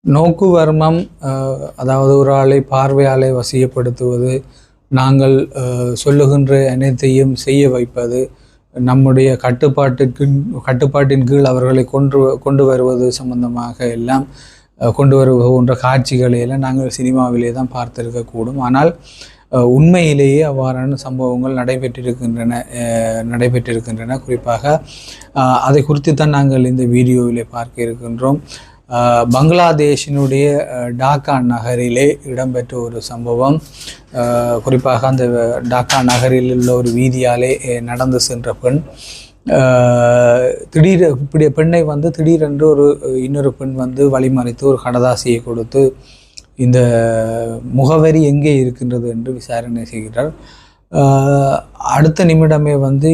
நோக்குவர்மம் அதாவது ஒரு ஆளை பார்வையாளை வசியப்படுத்துவது, நாங்கள் சொல்லுகின்ற அனைத்தையும் செய்ய வைப்பது, நம்முடைய கட்டுப்பாட்டின் கீழ் அவர்களை கொண்டு வருவது சம்பந்தமாக எல்லாம் கொண்டு வருவது போன்ற காட்சிகளை எல்லாம் நாங்கள் சினிமாவிலே தான் பார்த்திருக்கக்கூடும். ஆனால் உண்மையிலேயே அவ்வாறான சம்பவங்கள் நடைபெற்றிருக்கின்றன. குறிப்பாக அதை குறித்து தான் நாங்கள் இந்த வீடியோவிலே பார்க்க இருக்கின்றோம். பங்களாதேஷினுடைய டாக்கா நகரிலே இடம்பெற்ற ஒரு சம்பவம். குறிப்பாக அந்த டாக்கா நகரில் உள்ள ஒரு வீதியாலே நடந்து சென்ற பெண் பெண்ணை திடீரென்று இன்னொரு பெண் வழிமறைத்து ஒரு கடதாசியை கொடுத்து இந்த முகவரி எங்கே இருக்கின்றது என்று விசாரணை செய்கிறார். அடுத்த நிமிடமே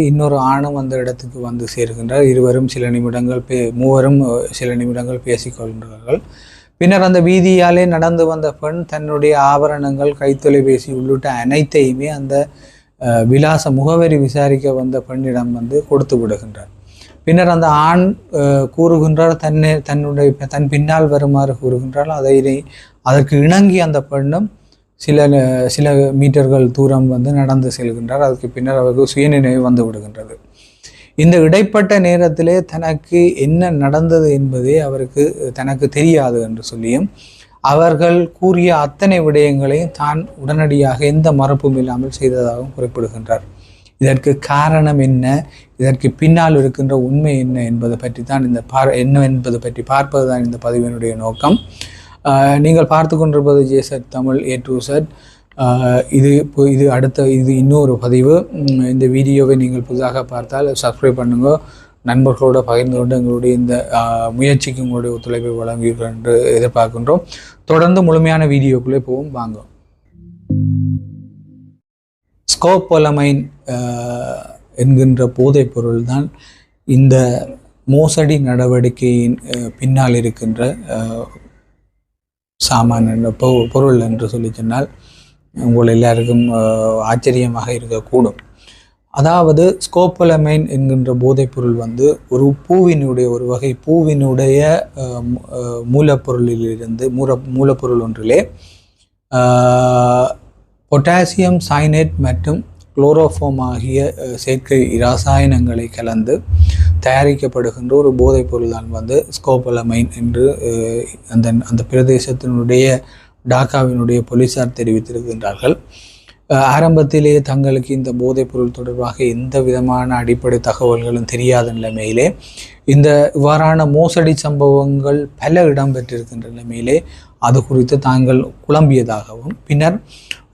இன்னொரு ஆணும் அந்த இடத்துக்கு சேர்கின்றார். மூவரும் சில நிமிடங்கள் பேசிக்கொள்கிறார்கள். பின்னர் அந்த வீதியாலே நடந்து வந்த பெண் தன்னுடைய ஆபரணங்கள், கைத்தொலைபேசி உள்ளிட்ட அனைத்தையுமே அந்த விலாச முகவரி விசாரிக்க வந்த பெண்ணிடம் கொடுத்து விடுகின்றார். பின்னர் அந்த ஆண் கூறுகின்றார், தன் பின்னால் வருமாறு கூறுகின்றால் அதற்கு இணங்கி அந்த பெண்ணும் சில மீட்டர்கள் தூரம் நடந்து செல்கின்றார். அதுக்கு பின்னர் அவருக்கு சுயநினைவு வந்து விடுகின்றது. இந்த இடைப்பட்ட நேரத்திலே தனக்கு என்ன நடந்தது என்பதே தனக்கு தெரியாது என்று சொல்லியும் அவர்கள் கூறிய அத்தனை விடயங்களையும் தான் உடனடியாக எந்த மறுப்பும் இல்லாமல் செய்ததாகவும் குறிப்பிடுகின்றார். இதற்கு காரணம் என்ன, இதற்கு பின்னால் இருக்கின்ற உண்மை என்ன என்பதை பற்றி தான் என்பது பற்றி பார்ப்பதுதான் இந்த பதிவினுடைய நோக்கம். நீங்கள் பார்த்து கொண்டிருப்பது JZ Tamil A to Z. இது இன்னொரு பதிவு. இந்த வீடியோவை நீங்கள் புதிதாக பார்த்தால் சப்ஸ்கிரைப் பண்ணுங்க, நண்பர்களோடு பகிர்ந்து கொண்டு எங்களுடைய இந்த முயற்சிக்கு உங்களுடைய ஒத்துழைப்பை வழங்குவீர்கள் என்று எதிர்பார்க்கின்றோம். தொடர்ந்து முழுமையான வீடியோக்குள்ளே போவோம், வாங்க. ஸ்கோபோலமைன் என்கின்ற போதைப் பொருள் தான் இந்த மோசடி நடவடிக்கையின் பின்னால் இருக்கின்ற சாமான் பொருள் என்று சொல்லி சொன்னால் உங்கள் எல்லாருக்கும் ஆச்சரியமாக இருக்கக்கூடும். அதாவது ஸ்கோபோலமைன் என்கின்ற போதைப் பொருள் ஒரு வகை பூவினுடைய மூலப்பொருள் ஒன்றிலே பொட்டாசியம் சயனேட் மற்றும் குளோரோஃபார்ம் ஆகிய செயற்கை இரசாயனங்களை கலந்து தயாரிக்கப்படுகின்ற ஒரு போதைப் பொருள் தான் ஸ்கோபோலமைன் என்று அந்த பிரதேசத்தினுடைய டாக்காவினுடைய போலீசார் தெரிவித்திருக்கின்றார்கள். ஆரம்பத்திலேயே தங்களுக்கு இந்த போதைப் பொருள் தொடர்பாக எந்த விதமான அடிப்படை தகவல்களும் தெரியாத நிலைமையிலே இவ்வாறான மோசடி சம்பவங்கள் பல இடம்பெற்றிருக்கின்ற நிலைமையிலே அது குறித்து தாங்கள் குழம்பியதாகவும், பின்னர்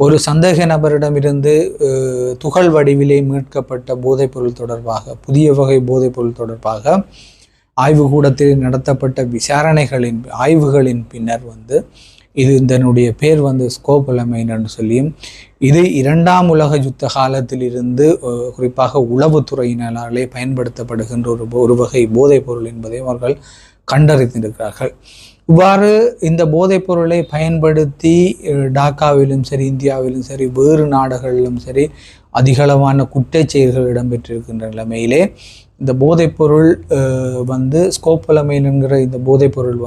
ஒரு சந்தேக நபரிடமிருந்து துகள் வடிவிலே மீட்கப்பட்ட போதைப்பொருள் தொடர்பாக, புதிய வகை போதைப்பொருள் தொடர்பாக ஆய்வுக்கூடத்தில் நடத்தப்பட்ட ஆய்வுகளின் பின்னர் இதனுடைய பேர் ஸ்கோபோலமைன் என்று சொல்லியும், இது 2ஆம் உலக யுத்த காலத்தில் இருந்து குறிப்பாக உளவுத்துறையினராலே பயன்படுத்தப்படுகின்ற ஒரு வகை போதைப் பொருள் என்பதை அவர்கள் கண்டறிந்திருக்கிறார்கள். இவ்வாறு இந்த போதைப் பொருளை பயன்படுத்தி டாக்காவிலும் சரி, இந்தியாவிலும் சரி, வேறு நாடுகளிலும் சரி அதிகளவான குற்றச் செயல்கள் இடம்பெற்றிருக்கின்ற நிலைமையிலே இந்த போதைப்பொருள் ஸ்கோபோலமைன் என்கிற இந்த போதைப்பொருள்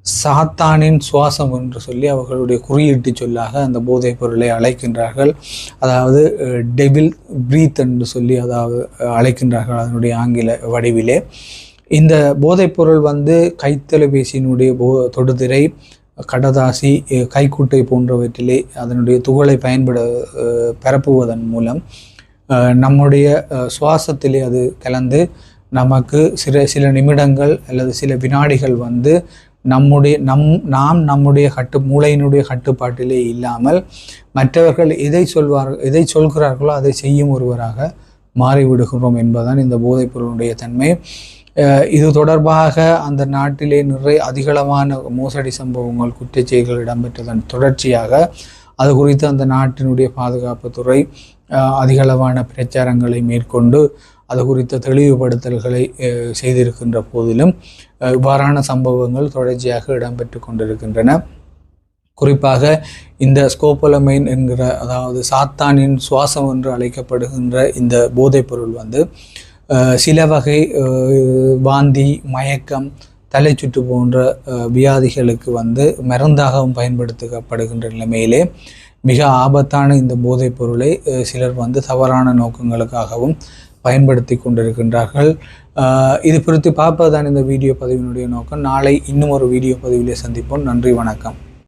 சாத்தானின் சுவாசம் என்று சொல்லி அவர்களுடைய குறியீட்டு சொல்லாக அந்த போதைப் பொருளை அழைக்கின்றார்கள். அதாவது டெவில் பிரீத் என்று சொல்லி அழைக்கின்றார்கள் அதனுடைய ஆங்கில வடிவிலே. இந்த போதைப்பொருள் கைத்தொலைபேசியினுடைய தொடுதிரை, கடதாசி, கைக்குட்டை போன்றவற்றிலே அதனுடைய துகளை பரப்புவதன் மூலம் நம்முடைய சுவாசத்திலே அது கலந்து நமக்கு சில நிமிடங்கள் அல்லது சில வினாடிகள் நம்முடைய மூளையினுடைய கட்டுப்பாட்டிலே இல்லாமல் மற்றவர்கள் எதை சொல்கிறார்களோ அதை செய்யும் ஒருவராக மாறிவிடுகிறோம் என்பதுதான் இந்த போதைப் பொருளுடைய தன்மை. இது தொடர்பாக அந்த நாட்டிலே அதிகளவான மோசடி சம்பவங்கள், குற்றச்செயல்கள் இடம்பெற்றதன் தொடர்ச்சியாக அது குறித்து அந்த நாட்டினுடைய பாதுகாப்புத்துறை அதிகளவான பிரச்சாரங்களை மேற்கொண்டு அது குறித்த தெளிவுபடுத்தல்களை செய்திருக்கின்ற போதிலும் இவ்வாறான சம்பவங்கள் தொடர்ச்சியாக இடம்பெற்று கொண்டிருக்கின்றன. குறிப்பாக இந்த ஸ்கோபோலமைன் என்கிற, அதாவது சாத்தானின் சுவாசம் என்று அழைக்கப்படுகின்ற இந்த போதைப்பொருள் சில வகை வாந்தி, மயக்கம், தலைச்சுற்று போன்ற வியாதிகளுக்கு வந்து மருந்தாகவும் பயன்படுத்தப்படுகின்ற நிலைமையிலே மிக ஆபத்தான இந்த போதைப் பொருளை சிலர் வந்து தவறான நோக்கங்களுக்காகவும் பயன்படுத்தி கொண்டிருக்கின்றார்கள். இது குறித்து பார்ப்பதுதான் இந்த வீடியோ பதிவினுடைய நோக்கம். நாளை இன்னும் ஒரு வீடியோ பதிவிலே சந்திப்போம். நன்றி, வணக்கம்.